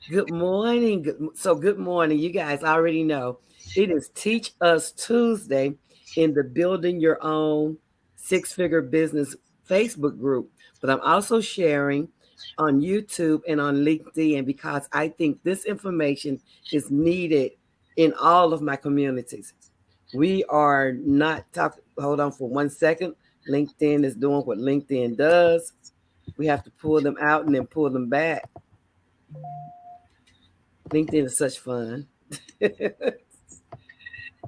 Good morning. Good morning. You guys already know it is Teach Us Tuesday in the Building Your Own Six Figure Business Facebook group. But I'm also sharing on YouTube and on LinkedIn because I think this information is needed in all of my communities. We are not talking, hold on for 1 second. LinkedIn is doing what LinkedIn does. We have to pull them out and then pull them back. LinkedIn is such fun.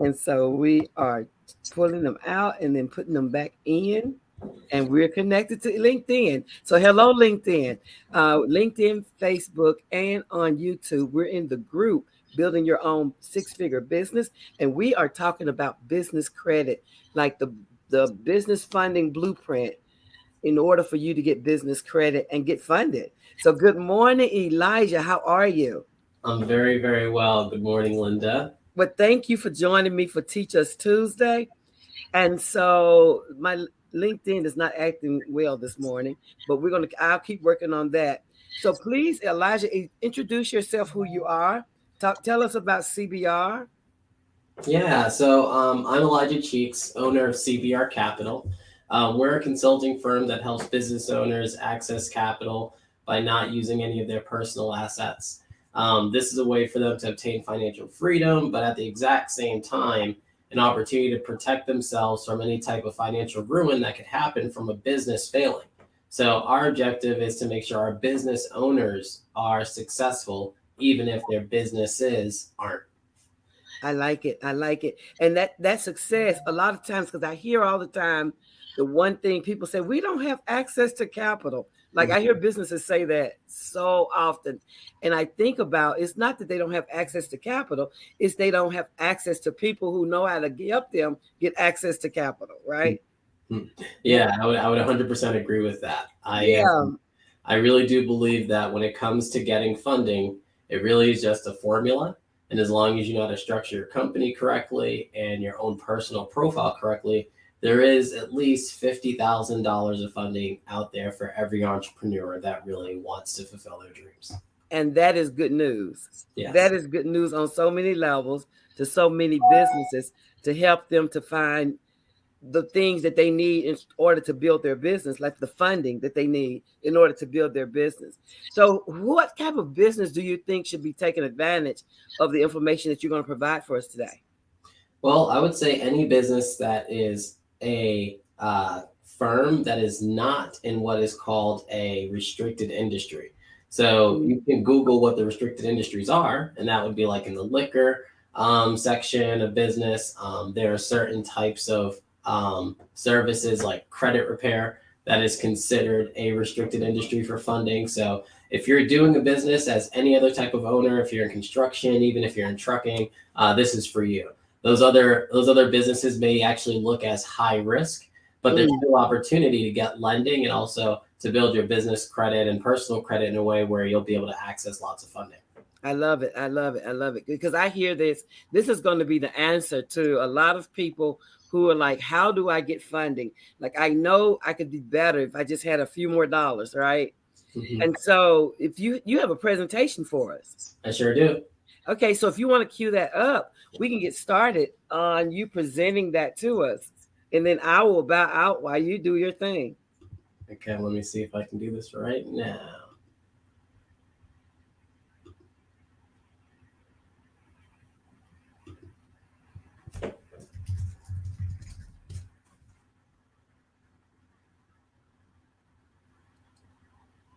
And so we are pulling them out and then putting them back in. And we're connected to LinkedIn. So hello, LinkedIn. LinkedIn, Facebook, and on YouTube. We're in the group Building Your Own Six-Figure Business. And we are talking about business credit, like the business funding blueprint in order for you to get business credit and get funded. So good morning, Elijah. How are you? I'm very, very well. Good morning, Linda. But thank you for joining me for Teach Us Tuesday. And so my LinkedIn is not acting well this morning, but I'll keep working on that. So please, Elijah, introduce yourself, who you are. Tell us about CBR. I'm Elijah Cheeks, owner of CBR Capital. We're a consulting firm that helps business owners access capital by not using any of their personal assets. This is a way for them to obtain financial freedom, but at the exact same time, an opportunity to protect themselves from any type of financial ruin that could happen from a business failing. So our objective is to make sure our business owners are successful, even if their businesses aren't. I like it. I like it. And that success, a lot of times, because I hear all the time, the one thing people say, we don't have access to capital. Like I hear businesses say that so often. And I think about it's not that they don't have access to capital, it's they don't have access to people who know how to help them get access to capital, right? Yeah, I would 100% agree with that. Yeah. I really do believe that when it comes to getting funding, it really is just a formula. And as long as you know how to structure your company correctly and your own personal profile correctly, there is at least $50,000 of funding out there for every entrepreneur that really wants to fulfill their dreams. And that is good news. Yes. That is good news on so many levels to so many businesses to help them to find the things that they need in order to build their business, like the funding that they need in order to build their business. So, what type of business do you think should be taking advantage of the information that you're going to provide for us today? Well, I would say any business that is a firm that is not in what is called a restricted industry. So you can Google what the restricted industries are, and that would be like in the liquor section of business. There are certain types of services like credit repair that is considered a restricted industry for funding. So if you're doing a business as any other type of owner, if you're in construction, even if you're in trucking, this is for you. Those other businesses may actually look as high risk, but there's still opportunity to get lending and also to build your business credit and personal credit in a way where you'll be able to access lots of funding. I love it. I love it. I love it. Because I hear this. This is going to be the answer to a lot of people who are like, how do I get funding? Like, I know I could be better if I just had a few more dollars, right? Mm-hmm. And so if you have a presentation for us. I sure do. Okay, so if you want to cue that up, we can get started on you presenting that to us. And then I will bow out while you do your thing. Okay, let me see if I can do this right now.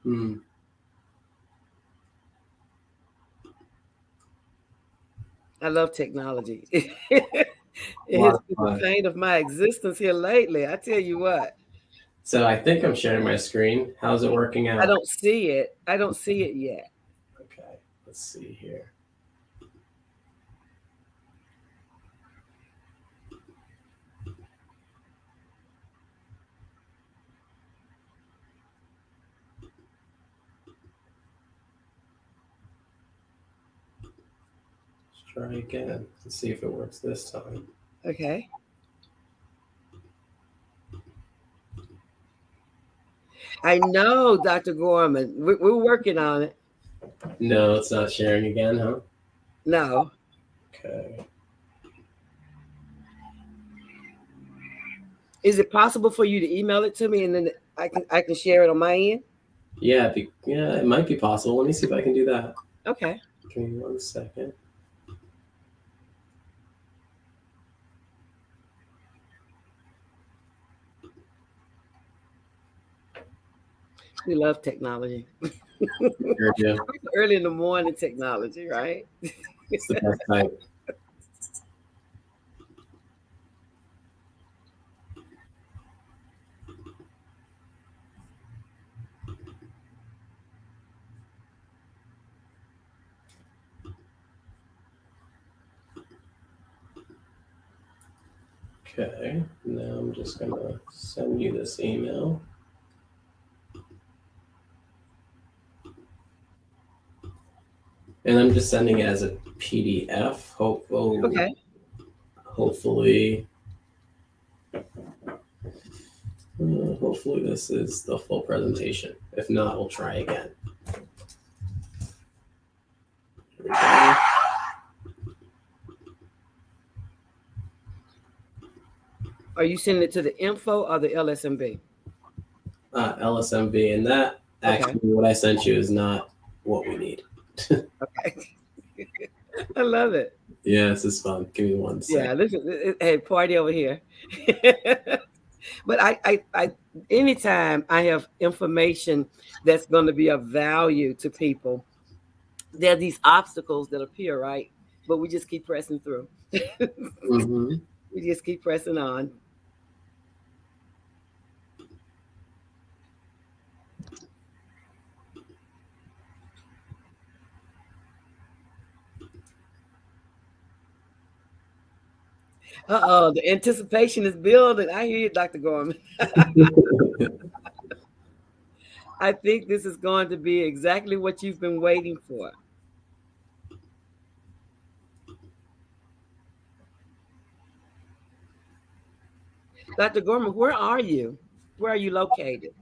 Hmm. I love technology. A It lot has of been the fun. pain of my existence here lately. I tell you what, So I think I'm sharing my screen. How's it working I out? don't see it. I don't see it yet. Okay, let's see here. Let's try again. Let's see if it works this time. Okay. I know, Dr. Gorman. We're working on it. No, it's not sharing again, huh? No. Okay. Is it possible for you to email it to me and then I can share it on my end? Yeah, yeah, it might be possible. Let me see if I can do that. Okay. Give me 1 second. We love technology. Sure do. Early in the morning technology, right? It's the best type. Okay, now I'm just gonna send you this email. And I'm just sending it as a PDF. Okay. Hopefully, hopefully this is the full presentation. If not, we'll try again. Here we go. Are you sending it to the info or the LSMB? LSMB, and that Okay. actually what I sent you is not what we need. Okay. I love it. Yeah, this is fun. Give me 1 second. Yeah, listen, hey, party over here. But I, anytime I have information that's going to be of value to people, there are these obstacles that appear, right? But we just keep pressing through. Mm-hmm. We just keep pressing on. The anticipation is building. I hear you, Dr. Gorman. I think this is going to be exactly what you've been waiting for. Dr. Gorman, where are you? Where are you located?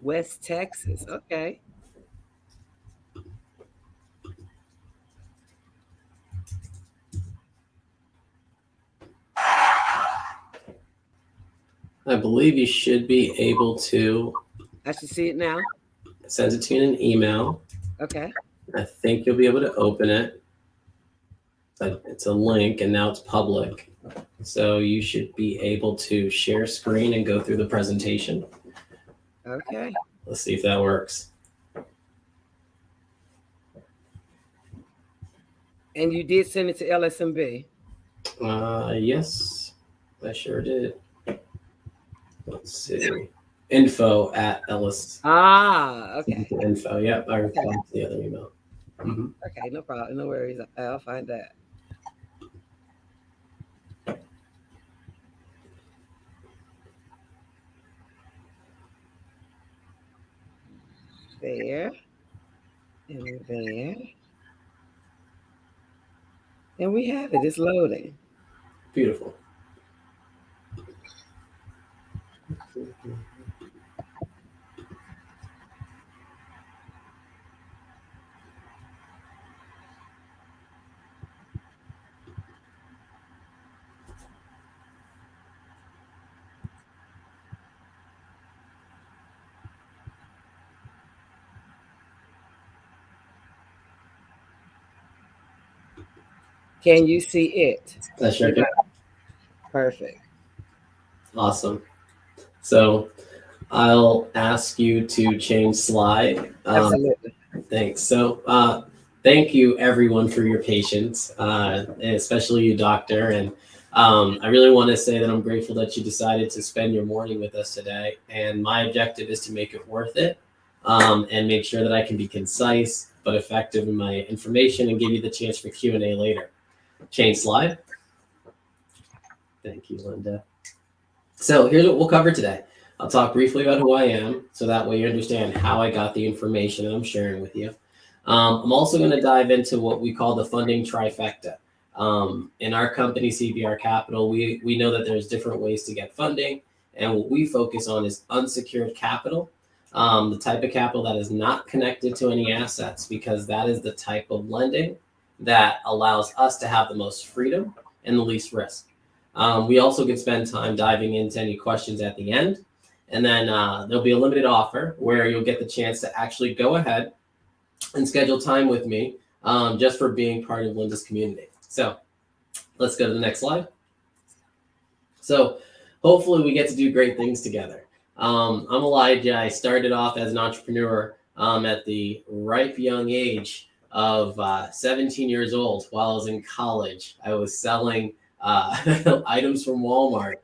West Texas. Okay. I believe you should be able to I should see it now. send it to you in an email. Okay. I think you'll be able to open it. It's a link, and now it's public. So you should be able to share screen and go through the presentation. Okay. Let's see if that works. And you did send it to LSMB. Yes, I sure did. Let's see. Info at Ellis. Okay. Info. Yep, I replied Okay. to the other email. Mm-hmm. Okay, no problem. No worries. I'll find that. There. And there. And we have it. It's loading. Beautiful. Can you see it? I sure can. Perfect. Awesome. So I'll ask you to change slide. Absolutely. Thanks. So thank you everyone for your patience, and especially you, doctor. And I really want to say that I'm grateful that you decided to spend your morning with us today. And my objective is to make it worth it, and make sure that I can be concise but effective in my information and give you the chance for Q&A later. Change slide. Thank you, Linda. So here's what we'll cover today. I'll talk briefly about who I am, so that way you understand how I got the information that I'm sharing with you. I'm also going to dive into what we call the funding trifecta. In our company, CBR Capital, we know that there's different ways to get funding, and what we focus on is unsecured capital, the type of capital that is not connected to any assets, because that is the type of lending that allows us to have the most freedom and the least risk. We also can spend time diving into any questions at the end. And then there'll be a limited offer where you'll get the chance to actually go ahead and schedule time with me just for being part of Linda's community. So let's go to the next slide. So hopefully we get to do great things together. I'm Elijah. I started off as an entrepreneur at the ripe young age of 17 years old. While I was in college, I was selling items from Walmart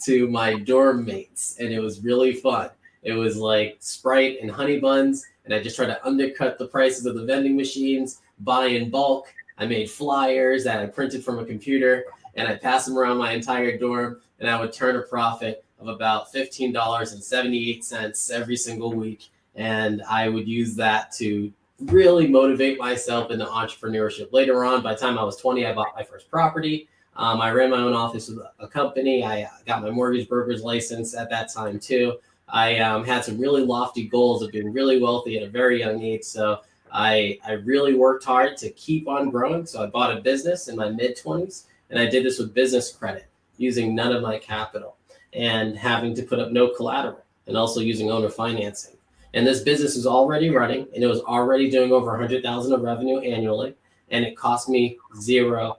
to my dorm mates, and it was really fun. It was like Sprite and honey buns, and I just tried to undercut the prices of the vending machines, buy in bulk. I made flyers that I printed from a computer, and I passed them around my entire dorm, and I would turn a profit of about $15.78 every single week, and I would use that to really motivate myself into entrepreneurship. Later on, by the time I was 20, I bought my first property. I ran my own office with a company. I got my mortgage broker's license at that time too. I had some really lofty goals of being really wealthy at a very young age. So I really worked hard to keep on growing. So I bought a business in my mid-20s, and I did this with business credit, using none of my capital and having to put up no collateral, and also using owner financing. And this business was already running, and it was already doing over $100,000 of revenue annually, and it cost me $0.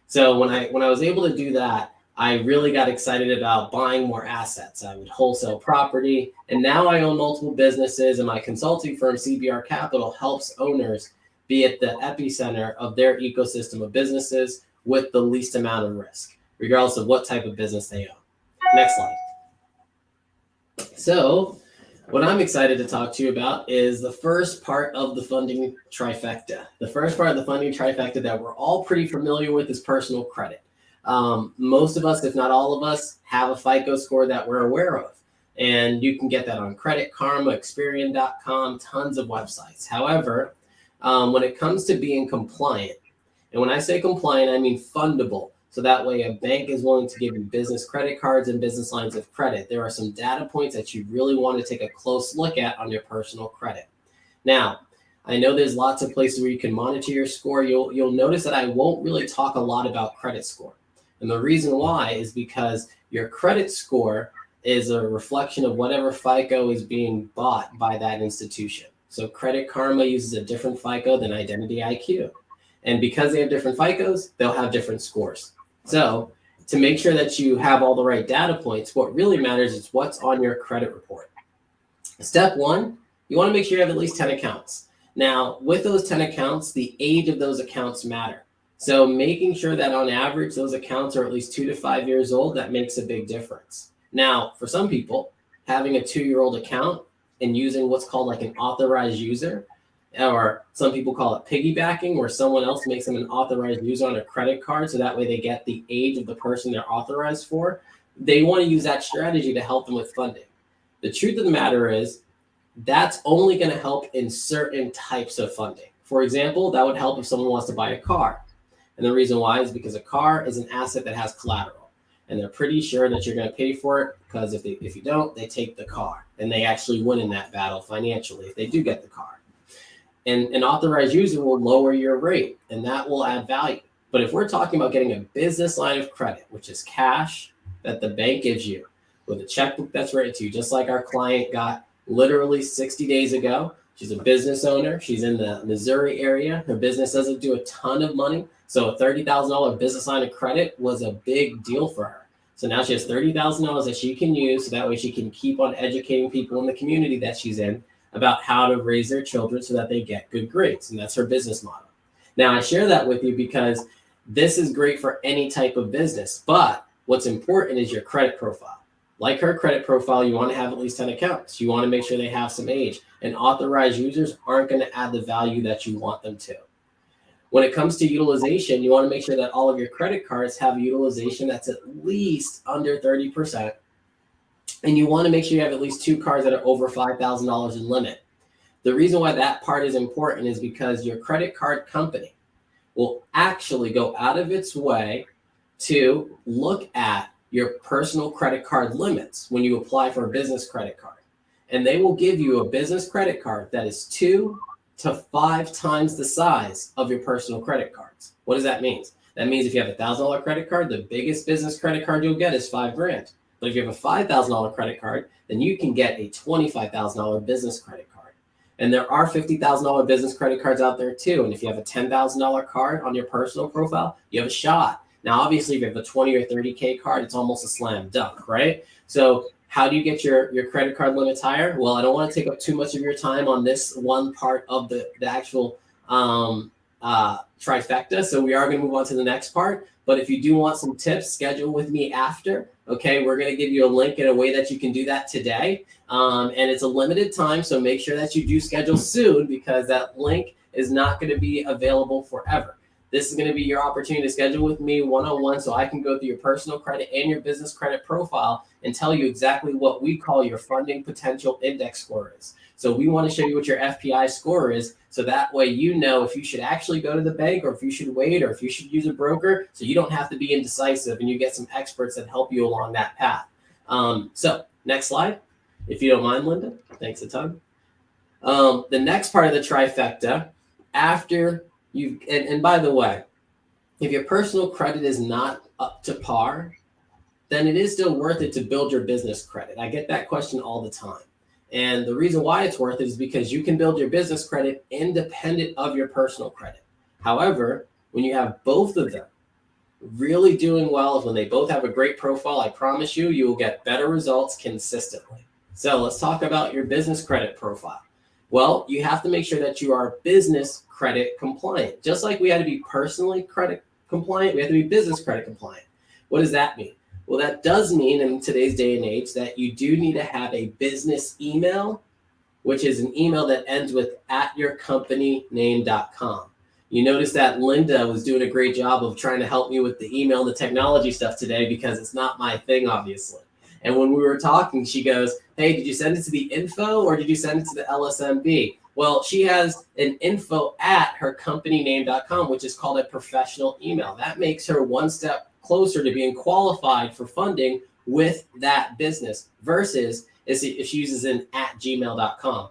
So when I was able to do that, I really got excited about buying more assets. I would wholesale property, and now I own multiple businesses, and my consulting firm, CBR Capital, helps owners be at the epicenter of their ecosystem of businesses with the least amount of risk, regardless of what type of business they own. Next slide. So what I'm excited to talk to you about is the first part of the funding trifecta. The first part of the funding trifecta that we're all pretty familiar with is personal credit. Most of us, if not all of us, have a FICO score that we're aware of. And you can get that on Credit Karma, Experian.com, tons of websites. However, when it comes to being compliant, and when I say compliant, I mean fundable. So that way a bank is willing to give you business credit cards and business lines of credit. There are some data points that you really want to take a close look at on your personal credit. Now, I know there's lots of places where you can monitor your score. You'll notice that I won't really talk a lot about credit score. And the reason why is because your credit score is a reflection of whatever FICO is being bought by that institution. So Credit Karma uses a different FICO than Identity IQ. And because they have different FICOs, they'll have different scores. So to make sure that you have all the right data points, what really matters is what's on your credit report. Step one, you want to make sure you have at least 10 accounts. Now, with those 10 accounts, the age of those accounts matter. So making sure that on average, those accounts are at least 2 to 5 years old, that makes a big difference. Now, for some people, having a 2-year-old account and using what's called like an authorized user, or some people call it piggybacking, where someone else makes them an authorized user on a credit card, so that way they get the age of the person they're authorized for. They want to use that strategy to help them with funding. The truth of the matter is that's only going to help in certain types of funding. For example, that would help if someone wants to buy a car. And the reason why is because a car is an asset that has collateral, and they're pretty sure that you're going to pay for it, because if you don't, they take the car, and they actually win in that battle financially if they do get the car. And an authorized user will lower your rate, and that will add value. But if we're talking about getting a business line of credit, which is cash that the bank gives you with a checkbook that's written to you, just like our client got literally 60 days ago. She's a business owner. She's in the Missouri area. Her business doesn't do a ton of money. So a $30,000 business line of credit was a big deal for her. So now she has $30,000 that she can use, so that way she can keep on educating people in the community that she's in about how to raise their children so that they get good grades. And that's her business model. Now, I share that with you because this is great for any type of business, but what's important is your credit profile. Like her credit profile, you want to have at least 10 accounts. You want to make sure they have some age, and authorized users aren't going to add the value that you want them to. When it comes to utilization, you want to make sure that all of your credit cards have utilization that's at least under 30%. And you want to make sure you have at least 2 cards that are over $5,000 in limit. The reason why that part is important is because your credit card company will actually go out of its way to look at your personal credit card limits when you apply for a business credit card. And they will give you a business credit card that is 2 to 5 times the size of your personal credit cards. What does that mean? That means if you have a $1,000 credit card, the biggest business credit card you'll get is $5,000. But if you have a $5,000 credit card, then you can get a $25,000 business credit card. And there are $50,000 business credit cards out there too. And if you have a $10,000 card on your personal profile, you have a shot. Now, obviously, if you have a 20 or 30K card, it's almost a slam dunk, right? So how do you get your credit card limits higher? Well, I don't want to take up too much of your time on this one part of the actual trifecta. So we are going to move on to the next part. But if you do want some tips, schedule with me after. Okay, we're going to give you a link in a way that you can do that today. And it's a limited time. So make sure that you do schedule soon, because that link is not going to be available forever. This is going to be your opportunity to schedule with me one-on-one so I can go through your personal credit and your business credit profile and tell you exactly what we call your funding potential index score is. So we want to show you what your FPI score is, so that way you know if you should actually go to the bank or if you should wait or if you should use a broker, so you don't have to be indecisive and you get some experts that help you along that path. So next slide, if you don't mind, Linda. Thanks a ton. The next part of the trifecta, after and by the way, if your personal credit is not up to par, then it is still worth it to build your business credit. I get that question all the time. And the reason why it's worth it is because you can build your business credit independent of your personal credit. However, when you have both of them really doing well, when they both have a great profile, I promise you, you will get better results consistently. So let's talk about your business credit profile. Well, you have to make sure that you are business credit compliant. Just like we had to be personally credit compliant, we have to be business credit compliant. What does that mean? Well, that does mean in today's day and age that you do need to have a business email, which is an email that ends with @yourcompanyname.com. You notice that Linda was doing a great job of trying to help me with the email and the technology stuff today, because it's not my thing, obviously. And when we were talking, she goes, hey, did you send it to the info or did you send it to the LSMB? Well, she has an info at hercompanyname.com, which is called a professional email. That makes her one step closer to being qualified for funding with that business versus if she uses an @gmail.com.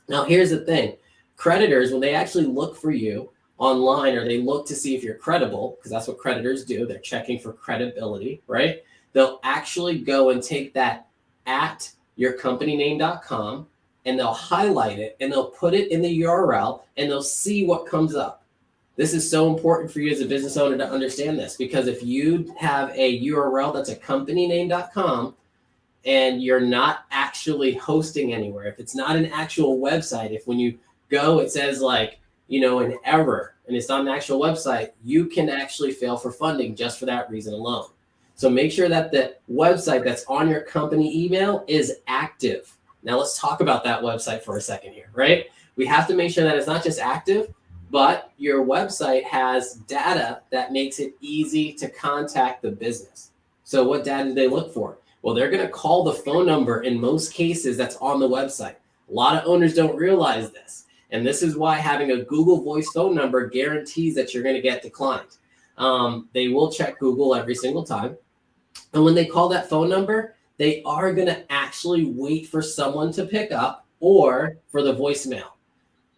Now, here's the thing. Creditors, when they actually look for you online or they look to see if you're credible, because that's what creditors do, they're checking for credibility, right? They'll actually go and take that @yourcompanyname.com and they'll highlight it and they'll put it in the URL and they'll see what comes up. This is so important for you as a business owner to understand this, because if you have a URL that's a companyname.com and you're not actually hosting anywhere, if it's not an actual website, if when you go, it says like, an error and it's not an actual website, you can actually fail for funding just for that reason alone. So make sure that the website that's on your company email is active. Now let's talk about that website for a second here, right? We have to make sure that it's not just active, but your website has data that makes it easy to contact the business. So what data do they look for? Well, they're going to call the phone number in most cases that's on the website. A lot of owners don't realize this. And this is why having a Google Voice phone number guarantees that you're going to get declined. They will check Google every single time. And when they call that phone number, they are going to actually wait for someone to pick up or for the voicemail.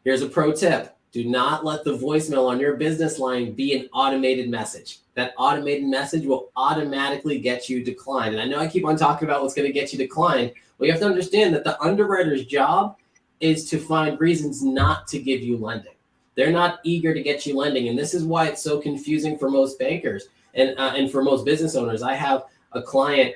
Here's a pro tip. Do not let the voicemail on your business line be an automated message. That automated message will automatically get you declined. And I know I keep on talking about what's going to get you declined. Well, you have to understand that the underwriter's job is to find reasons not to give you lending. They're not eager to get you lending. And this is why it's so confusing for most bankers and for most business owners. I have a client,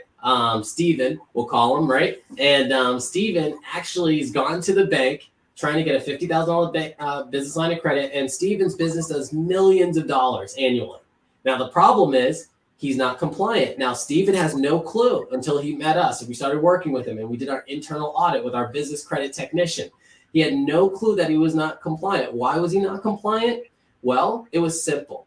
Steven, we'll call him, right? And Steven actually has gone to the bank trying to get a $50,000 business line of credit, and Steven's business does millions of dollars annually. Now, the problem is he's not compliant. Now, Steven has no clue until he met us and we started working with him and we did our internal audit with our business credit technician. He had no clue that he was not compliant. Why was he not compliant? Well, it was simple.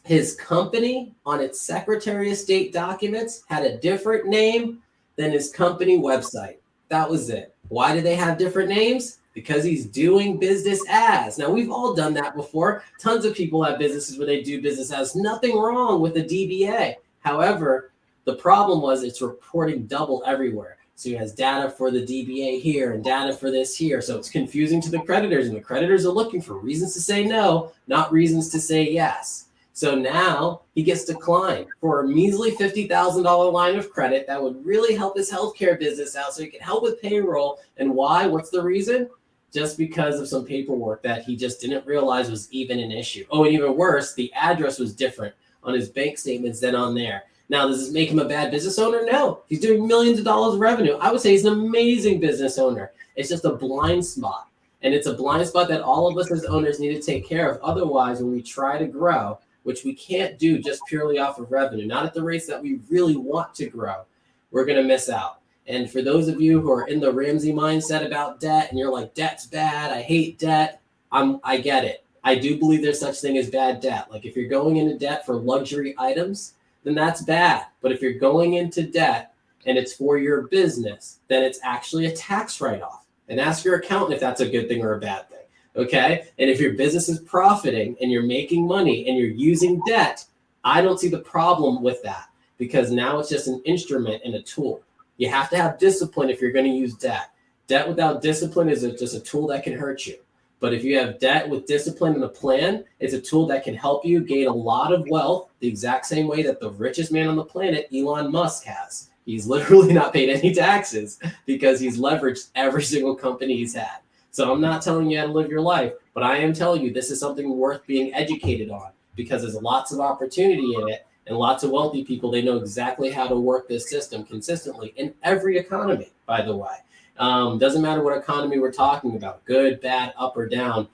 His company on its Secretary of State documents had a different name than his company website. That was it. Why do they have different names? Because he's doing business as. Now, we've all done that before. Tons of people have businesses where they do business as. Nothing wrong with the DBA. However, the problem was it's reporting double everywhere. So he has data for the DBA here and data for this here. So it's confusing to the creditors, and the creditors are looking for reasons to say no, not reasons to say yes. So now he gets declined for a measly $50,000 line of credit that would really help his healthcare business out so he could help with payroll. And why? What's the reason? Just because of some paperwork that he just didn't realize was even an issue. Oh, and even worse, the address was different on his bank statements than on there. Now, does this make him a bad business owner? No. He's doing millions of dollars of revenue. I would say he's an amazing business owner. It's just a blind spot. And it's a blind spot that all of us as owners need to take care of. Otherwise, when we try to grow, which we can't do just purely off of revenue, not at the rates that we really want to grow, we're going to miss out. And for those of you who are in the Ramsey mindset about debt and you're like, debt's bad, I hate debt, I get it. I do believe there's such thing as bad debt. Like if you're going into debt for luxury items, then that's bad. But if you're going into debt and it's for your business, then it's actually a tax write-off. And ask your accountant if that's a good thing or a bad thing. Okay. And if your business is profiting and you're making money and you're using debt, I don't see the problem with that, because now it's just an instrument and a tool. You have to have discipline if you're going to use debt. Debt without discipline is just a tool that can hurt you. But if you have debt with discipline and a plan, it's a tool that can help you gain a lot of wealth the exact same way that the richest man on the planet, Elon Musk, has. He's literally not paid any taxes because he's leveraged every single company he's had. So I'm not telling you how to live your life, but I am telling you this is something worth being educated on, because there's lots of opportunity in it, and lots of wealthy people, they know exactly how to work this system consistently in every economy, by the way. Doesn't matter what economy we're talking about, good, bad, up or down.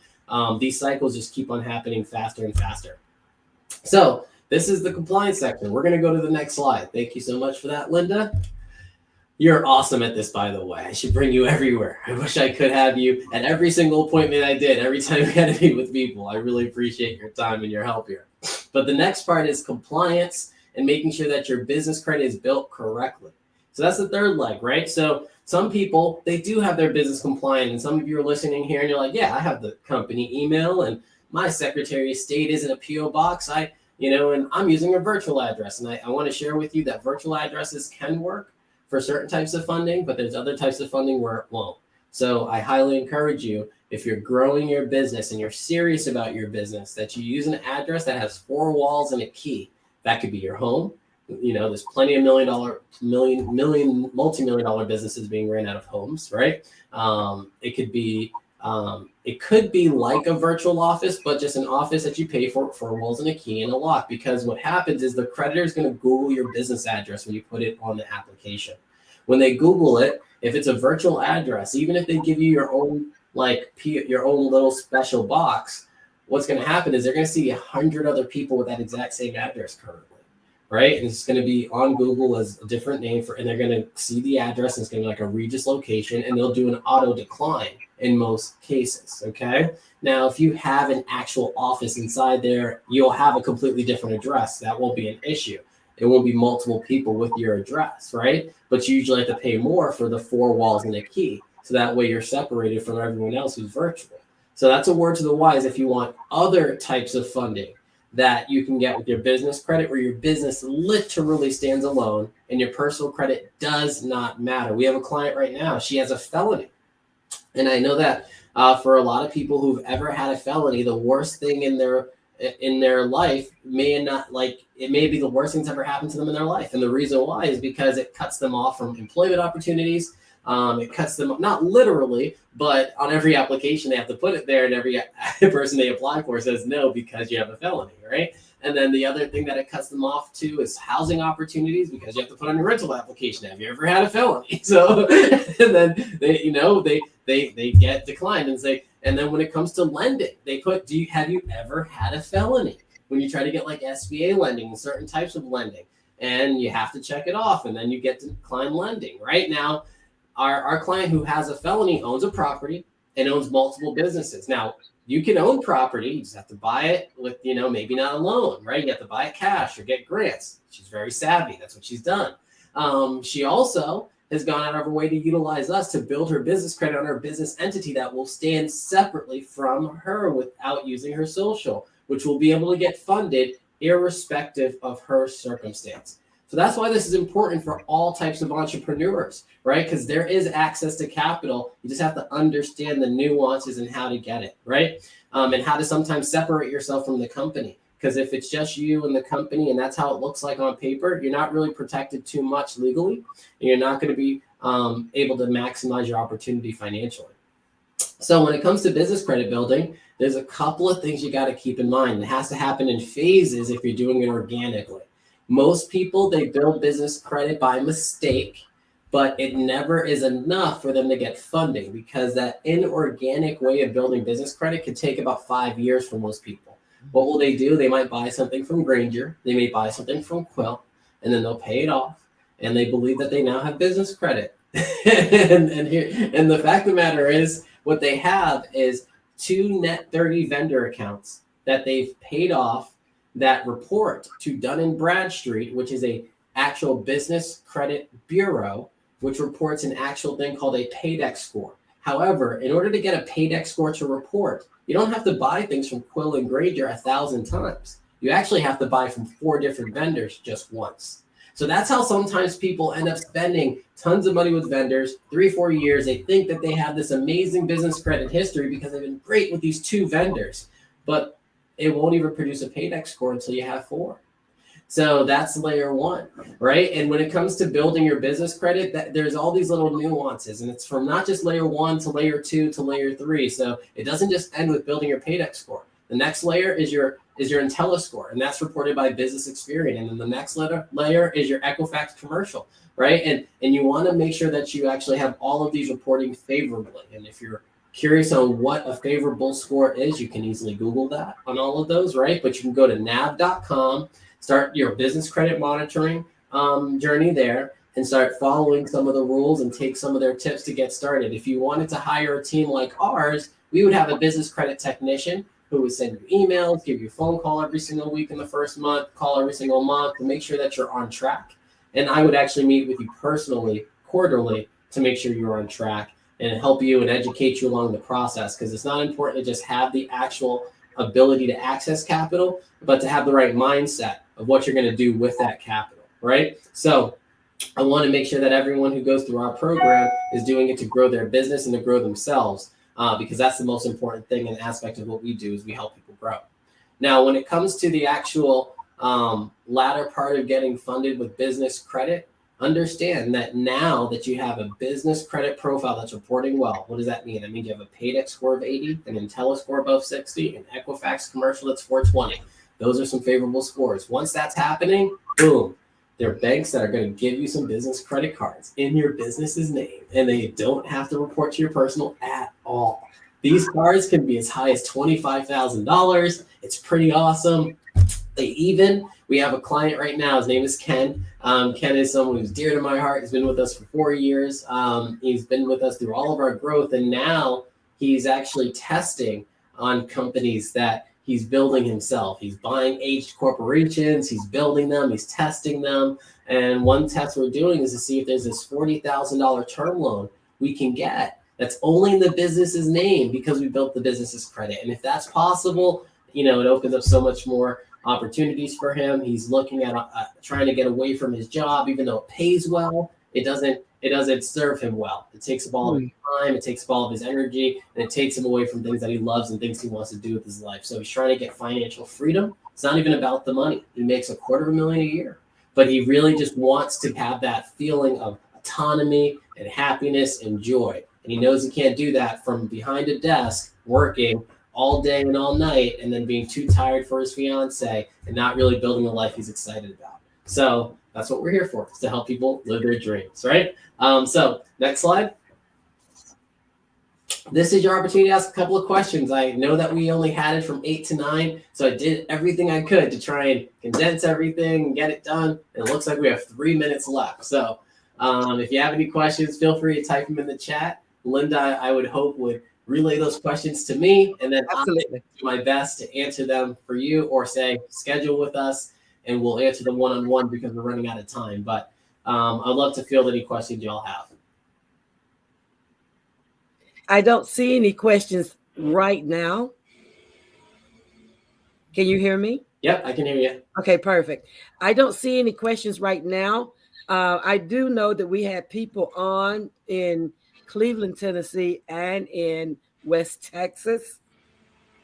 These cycles just keep on happening faster and faster. So this is the compliance section. We're going to go to the next slide. Thank you so much for that, Linda. You're awesome at this, by the way. I should bring you everywhere. I wish I could have you at every single appointment I did, every time we had to meet with people. I really appreciate your time and your help here. But the next part is compliance and making sure that your business credit is built correctly. So that's the third leg, right? So some people, they do have their business compliant, and some of you are listening here and you're like, yeah, I have the company email and my Secretary of State isn't a PO box. And I'm using a virtual address. And I want to share with you that virtual addresses can work for certain types of funding, but there's other types of funding where it won't. So I highly encourage you, if you're growing your business and you're serious about your business, that you use an address that has 4 walls and a key. That could be your home. There's plenty of multi-million dollar businesses being ran out of homes, right? It could be like a virtual office, but just an office that you pay for 4 walls and a key and a lock. Because what happens is the creditor is going to Google your business address when you put it on the application. When they Google it, if it's a virtual address, even if they give you your own little special box, what's going to happen is they're going to see 100 other people with that exact same address currently. Right? And it's going to be on Google as a different name and they're going to see the address, and it's going to be like a Regis location, and they'll do an auto decline in most cases. Okay. Now, if you have an actual office inside there, you'll have a completely different address. That won't be an issue. It won't be multiple people with your address, right? But you usually have to pay more for the 4 walls and a key. So that way you're separated from everyone else who's virtual. So that's a word to the wise if you want other types of funding that you can get with your business credit, where your business literally stands alone and your personal credit does not matter. We have a client right now. She has a felony. And I know that for a lot of people who've ever had a felony, the worst thing in their life may be the worst thing that's ever happened to them in their life. And the reason why is because it cuts them off from employment opportunities. It cuts them, not literally, but on every application they have to put it there, and every person they apply for says no because you have a felony, right? And then the other thing that it cuts them off to is housing opportunities, because you have to put on your rental application, have you ever had a felony? So, and then they get declined and then when it comes to lending, they put, have you ever had a felony? When you try to get like SBA lending and certain types of lending, and you have to check it off, and then you get declined lending. Right now, our client who has a felony owns a property. and owns multiple businesses. Now, you can own property, you just have to buy it with, maybe not a loan, right? You have to buy it cash or get grants. She's very savvy. That's what she's done. She also has gone out of her way to utilize us to build her business credit on her business entity that will stand separately from her without using her social, which will be able to get funded irrespective of her circumstance. So that's why this is important for all types of entrepreneurs, right? Because there is access to capital. You just have to understand the nuances and how to get it, right? And how to sometimes separate yourself from the company. Because if it's just you and the company and that's how it looks like on paper, you're not really protected too much legally. And you're not going to be able to maximize your opportunity financially. So when it comes to business credit building, there's a couple of things you got to keep in mind. It has to happen in phases if you're doing it organically. Most people, they build business credit by mistake, but it never is enough for them to get funding because that inorganic way of building business credit could take about 5 years for most people. What will they do? They might buy something from Granger. They may buy something from Quill, and then they'll pay it off. And they believe that they now have business credit. and the fact of the matter is, what they have is 2 net 30 vendor accounts that they've paid off that report to Dun & Bradstreet, which is a actual business credit bureau, which reports an actual thing called a Paydex score. However, in order to get a Paydex score to report, you don't have to buy things from Quill and Granger 1,000 times. You actually have to buy from 4 different vendors just once. So that's how sometimes people end up spending tons of money with vendors, 3-4 years. They think that they have this amazing business credit history because they've been great with these 2 vendors, but it won't even produce a Paydex score until you have 4. So that's layer 1, right? And when it comes to building your business credit, there's all these little nuances, and it's from not just layer 1 to layer 2 to layer 3. So it doesn't just end with building your Paydex score. The next layer is your IntelliScore, and that's reported by Business Experian. And then the next layer is your Equifax commercial, right? And you want to make sure that you actually have all of these reporting favorably. And if you're curious on what a favorable score is, you can easily Google that on all of those, right? But you can go to nav.com, start your business credit monitoring journey there, and start following some of the rules and take some of their tips to get started. If you wanted to hire a team like ours, we would have a business credit technician who would send you emails, give you a phone call every single week in the first month, call every single month to make sure that you're on track. And I would actually meet with you personally, quarterly, to make sure you're on track and help you and educate you along the process, because it's not important to just have the actual ability to access capital, but to have the right mindset of what you're going to do with that capital, right? So I want to make sure that everyone who goes through our program is doing it to grow their business and to grow themselves, because that's the most important thing and aspect of what we do is we help people grow. Now, when it comes to the actual latter part of getting funded with business credit, understand that now that you have a business credit profile that's reporting well, what does that mean? That means you have a Paydex score of 80, an IntelliScore above 60, an Equifax commercial that's 420. Those are some favorable scores. Once that's happening, boom, there are banks that are going to give you some business credit cards in your business's name, and they don't have to report to your personal at all. These cards can be as high as $25,000. It's pretty awesome. We have a client right now. His name is Ken. Ken is someone who's dear to my heart. He's been with us for 4 years. He's been with us through all of our growth. And now he's actually testing on companies that he's building himself. He's buying aged corporations. He's building them. He's testing them. And one test we're doing is to see if there's this $40,000 term loan we can get that's only in the business's name because we built the business's credit. And if that's possible, it opens up so much more opportunities for him. He's looking at trying to get away from his job, even though it pays well. It doesn't serve him well. It takes up all of his time, it takes up all of his energy, and it takes him away from things that he loves and things he wants to do with his life. So he's trying to get financial freedom. It's not even about the money. He makes $250,000 a year, but he really just wants to have that feeling of autonomy and happiness and joy. And he knows he can't do that from behind a desk working all day and all night and then being too tired for his fiance and not really building the life he's excited about. So that's what we're here for, is to help people live their dreams, right? So next slide. This is your opportunity to ask a couple of questions. I know that we only had it from 8 to 9, so I did everything I could to try and condense everything and get it done. It looks like we have 3 minutes left. So if you have any questions, feel free to type them in the chat. Linda, I would hope, would relay those questions to me, and then I Absolutely. do my best to answer them for you, or say schedule with us and we'll answer them one-on-one because we're running out of time. But I'd love to field any questions y'all have. I don't see any questions right now. Can you hear me? Yep, I can hear you. Okay, perfect. I don't see any questions right now. I do know that we had people on in Cleveland, Tennessee, and in West Texas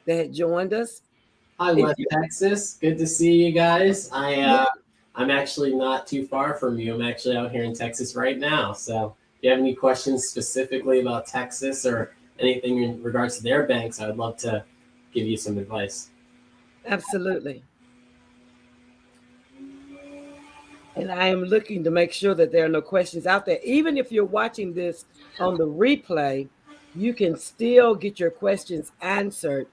that had joined us. Hi, If West you, Texas. Good to see you guys. yeah, I'm actually not too far from you. I'm actually out here in Texas right now. So if you have any questions specifically about Texas or anything in regards to their banks, I would love to give you some advice. absolutely. And I am looking to make sure that there are no questions out there. Even if you're watching this on the replay, you can still get your questions answered.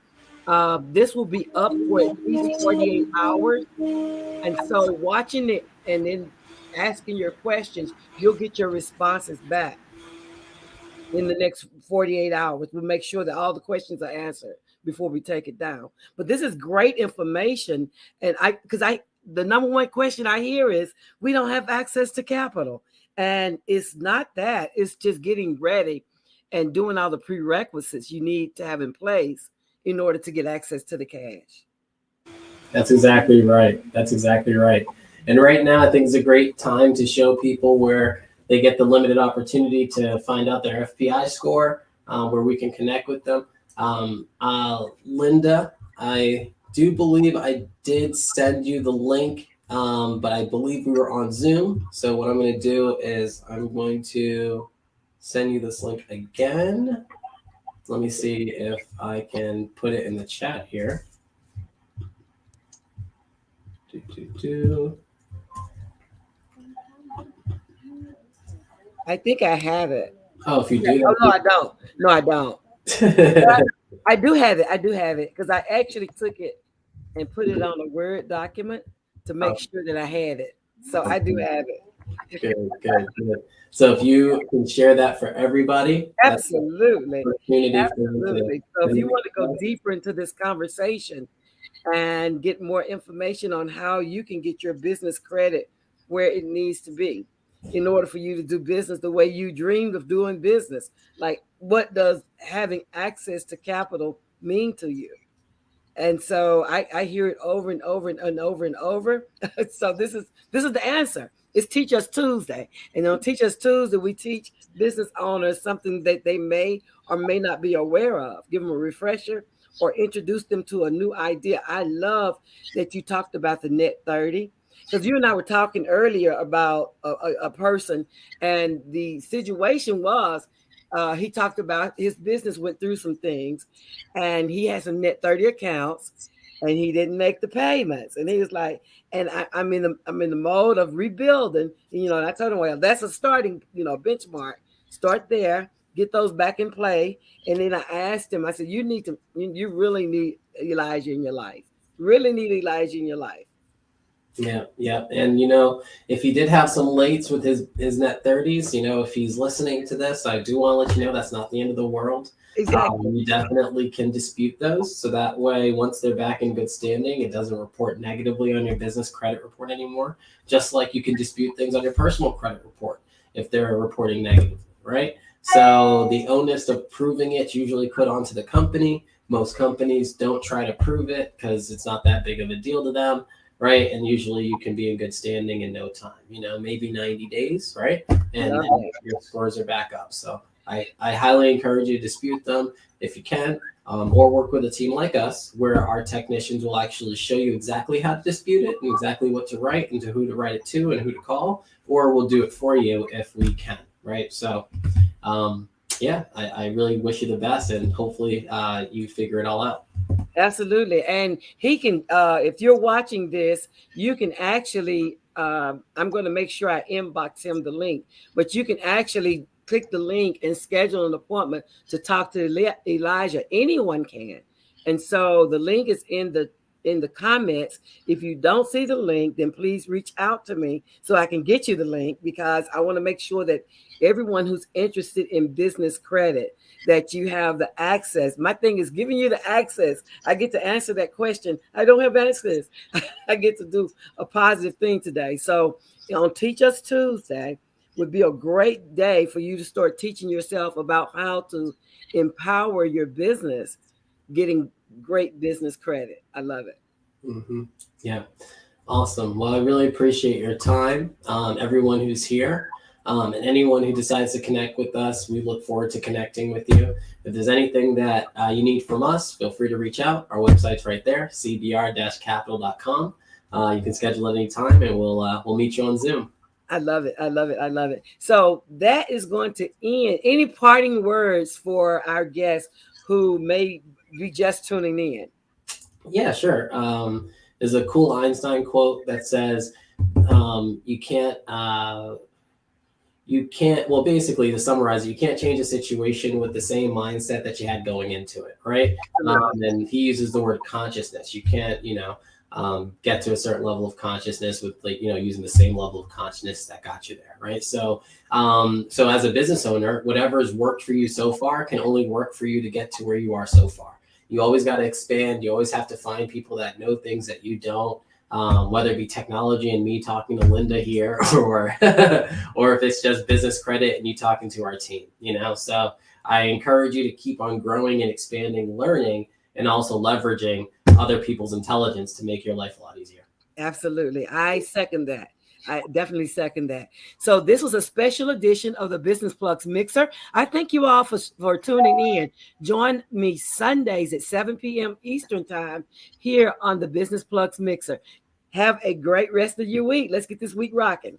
This will be up for at least 48 hours. And so watching it and then asking your questions, you'll get your responses back in the next 48 hours. We'll make sure that all the questions are answered before we take it down. But this is great information. And the number one question I hear is we don't have access to capital. And it's not that, it's just getting ready and doing all the prerequisites you need to have in place in order to get access to the cash. That's exactly right. That's exactly right. And right now, I think it's a great time to show people where they get the limited opportunity to find out their FPI score, where we can connect with them. Linda, I do believe I did send you the link, but I believe we were on Zoom. So what I'm going to do is I'm going to send you this link again. Let me see if I can put it in the chat here. I think I have it. Oh, if you do Oh, no, that. I don't. No, I don't. I do have it. I do have it because I actually took it and put it on a Word document to make Oh, sure that I had it. So I do have it. good. So if you can share that for everybody, that's an Absolutely. opportunity for them Absolutely. So if you want to go to. deeper into this conversation and get more information on how you can get your business credit where it needs to be in order for you to do business the way you dreamed of doing business, like what does having access to capital mean to you? And so I hear it over and over and over and over. So this is the answer. It's Teach Us Tuesday. And on Teach Us Tuesday, we teach business owners something that they may or may not be aware of, give them a refresher or introduce them to a new idea. I love that you talked about the net 30 because you and I were talking earlier about a person, and the situation was he talked about his business went through some things and he had some net 30 accounts and he didn't make the payments. And he was like, and I'm in the mode of rebuilding. And I told him, well, that's a starting, benchmark. Start there, get those back in play. And then I asked him, I said, you really need Elijah in your life. Really need Elijah in your life. Yeah. And if he did have some lates with his net 30s, if he's listening to this, I do want to let you know that's not the end of the world. Exactly. You definitely can dispute those. So that way, once they're back in good standing, it doesn't report negatively on your business credit report anymore. Just like you can dispute things on your personal credit report if they're reporting negatively, right? So the onus of proving it usually put onto the company. Most companies don't try to prove it because it's not that big of a deal to them, right? And usually you can be in good standing in no time, maybe 90 days, right? And then your scores are back up. So I highly encourage you to dispute them if you can, or work with a team like us where our technicians will actually show you exactly how to dispute it and exactly what to write and to who to write it to and who to call, or we'll do it for you if we can, right? So I really wish you the best, and hopefully you figure it all out. Absolutely. And he can, if you're watching this, you can actually, I'm going to make sure I inbox him the link, but you can actually click the link and schedule an appointment to talk to Elijah. Anyone can. And so the link is in the in the comments. If you don't see the link, then please reach out to me so I can get you the link, because I want to make sure that everyone who's interested in business credit, that you have the access. My thing is giving you the access. I get to answer that question. I don't have access. I get to do a positive thing today. So on Teach Us Tuesday would be a great day for you to start teaching yourself about how to empower your business, getting great business credit. I love it. Mm-hmm. Yeah. Awesome. Well, I really appreciate your time, everyone who's here, and anyone who decides to connect with us. We look forward to connecting with you. If there's anything that you need from us, feel free to reach out. Our website's right there, cbr-capital.com. You can schedule at any time, and we'll meet you on Zoom. I love it. I love it. I love it. So that is going to end. Any parting words for our guests who may be just tuning in? Yeah, sure. There's a cool Einstein quote that says, "You can't." Well, basically, to summarize, you can't change a situation with the same mindset that you had going into it, right? And he uses the word consciousness. You can't, get to a certain level of consciousness with, like, using the same level of consciousness that got you there, right? So as a business owner, whatever has worked for you so far can only work for you to get to where you are so far. You always got to expand. You always have to find people that know things that you don't. Whether it be technology and me talking to Linda here, or or if it's just business credit and you talking to our team, So I encourage you to keep on growing and expanding, learning, and also leveraging other people's intelligence to make your life a lot easier. Absolutely. I second that. I definitely second that. So this was a special edition of the Business Plugs Mixer. I thank you all for tuning in. Join me Sundays at 7 p.m. Eastern Time here on the Business Plugs Mixer. Have a great rest of your week. Let's get this week rocking.